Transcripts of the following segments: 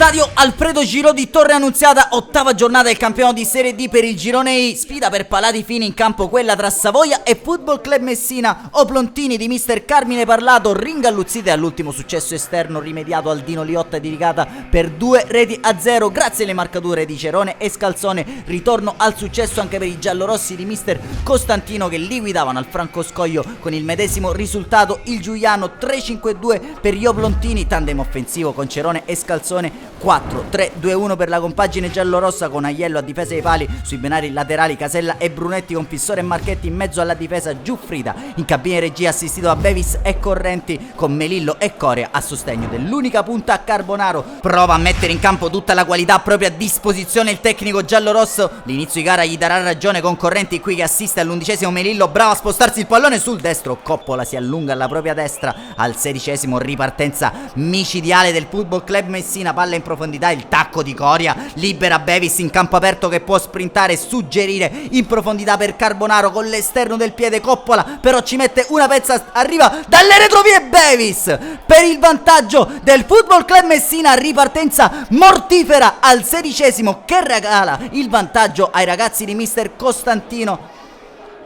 Stadio Alfredo Giro di Torre Annunziata, ottava giornata del campionato di Serie D per il girone I, sfida per palati fini in campo quella tra Savoia e Football Club Messina. Oplontini di mister Carmine Parlato ringalluzzite all'ultimo successo esterno rimediato al Dino Liotta di Rigata per 2-0 grazie alle marcature di Cerone e Scalzone. Ritorno al successo anche per i giallorossi di mister Costantino che li guidavano al Francoscoglio con il medesimo risultato. Il Giuliano 3-5-2 per gli Oplontini, tandem offensivo con Cerone e Scalzone, 4-3-2-1 per la compagine giallorossa con Aiello a difesa dei pali, sui binari laterali Casella e Brunetti con Pissore e Marchetti in mezzo alla difesa, Giuffrida in cabina regia assistito da Bevis e Correnti con Melillo e Coria a sostegno dell'unica punta a Carbonaro. Prova a mettere in campo tutta la qualità proprio a disposizione il tecnico giallorosso, l'inizio di gara gli darà ragione con Correnti qui che assiste all'11° Melillo, bravo a spostarsi il pallone sul destro, Coppola si allunga alla propria destra, al 16° ripartenza micidiale del Football Club Messina, palla in profondità, il tacco di Coria libera Bevis in campo aperto che può sprintare e suggerire in profondità per Carbonaro con l'esterno del piede. Coppola però ci mette una pezza, arriva dalle retrovie Bevis per il vantaggio del Football Club Messina, ripartenza mortifera al 16° che regala il vantaggio ai ragazzi di mister Costantino.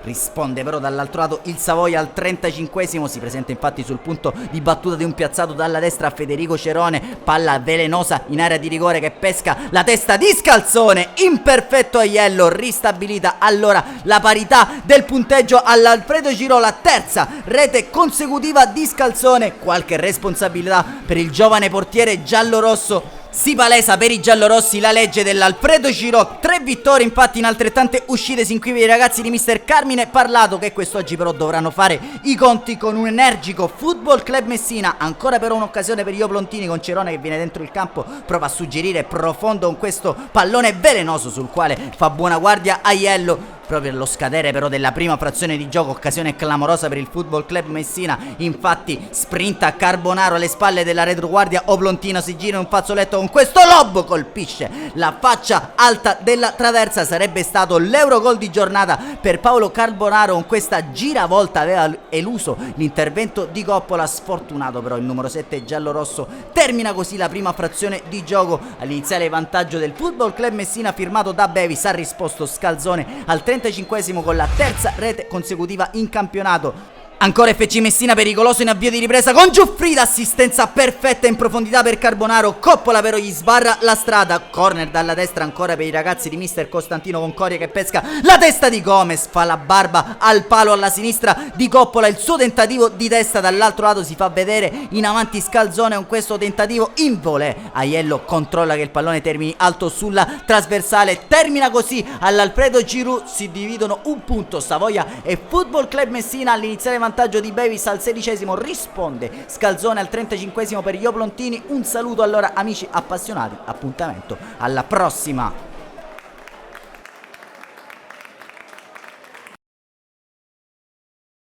Risponde però dall'altro lato il Savoia al 35°, si presenta infatti sul punto di battuta di un piazzato dalla destra Federico Cerone, palla velenosa in area di rigore che pesca la testa di Scalzone, imperfetto Aiello, ristabilita allora la parità del punteggio all'Alfredo Giro, la terza rete consecutiva di Scalzone, qualche responsabilità per il giovane portiere giallorosso. Si palesa per i giallorossi la legge dell'Alfredo Giro, 3 vittorie infatti in altrettante uscite sin qui per i ragazzi di mister Carmine Parlato che quest'oggi però dovranno fare i conti con un energico Football Club Messina. Ancora però un'occasione per gli Oplontini con Cerone che viene dentro il campo, prova a suggerire profondo con questo pallone velenoso sul quale fa buona guardia Aiello. Proprio allo scadere però della prima frazione di gioco, occasione clamorosa per il Football Club Messina, infatti sprinta Carbonaro alle spalle della retroguardia, Oplontino si gira in un fazzoletto con questo lob, colpisce la faccia alta della traversa, sarebbe stato l'Eurogol di giornata per Paolo Carbonaro, con questa giravolta aveva eluso l'intervento di Coppola, sfortunato però il numero 7 giallorosso. Termina così la prima frazione di gioco, all'iniziale vantaggio del Football Club Messina firmato da Bevis, ha risposto Scalzone al 35° con la terza rete consecutiva in campionato. Ancora FC Messina pericoloso in avvio di ripresa con Giuffrida, assistenza perfetta in profondità per Carbonaro, Coppola però gli sbarra la strada, corner dalla destra ancora per i ragazzi di mister Costantino con Coria che pesca la testa di Gomez, fa la barba al palo alla sinistra di Coppola, il suo tentativo di testa, dall'altro lato si fa vedere in avanti Scalzone con questo tentativo in volée, Aiello controlla che il pallone termini alto sulla trasversale, termina così all'Alfredo Giroud, si dividono un punto Savoia e Football Club Messina. All'iniziale vantaggio di Bevis al 16° risponde Scalzone al 35° per gli Oplontini. Un saluto allora amici appassionati, appuntamento alla prossima.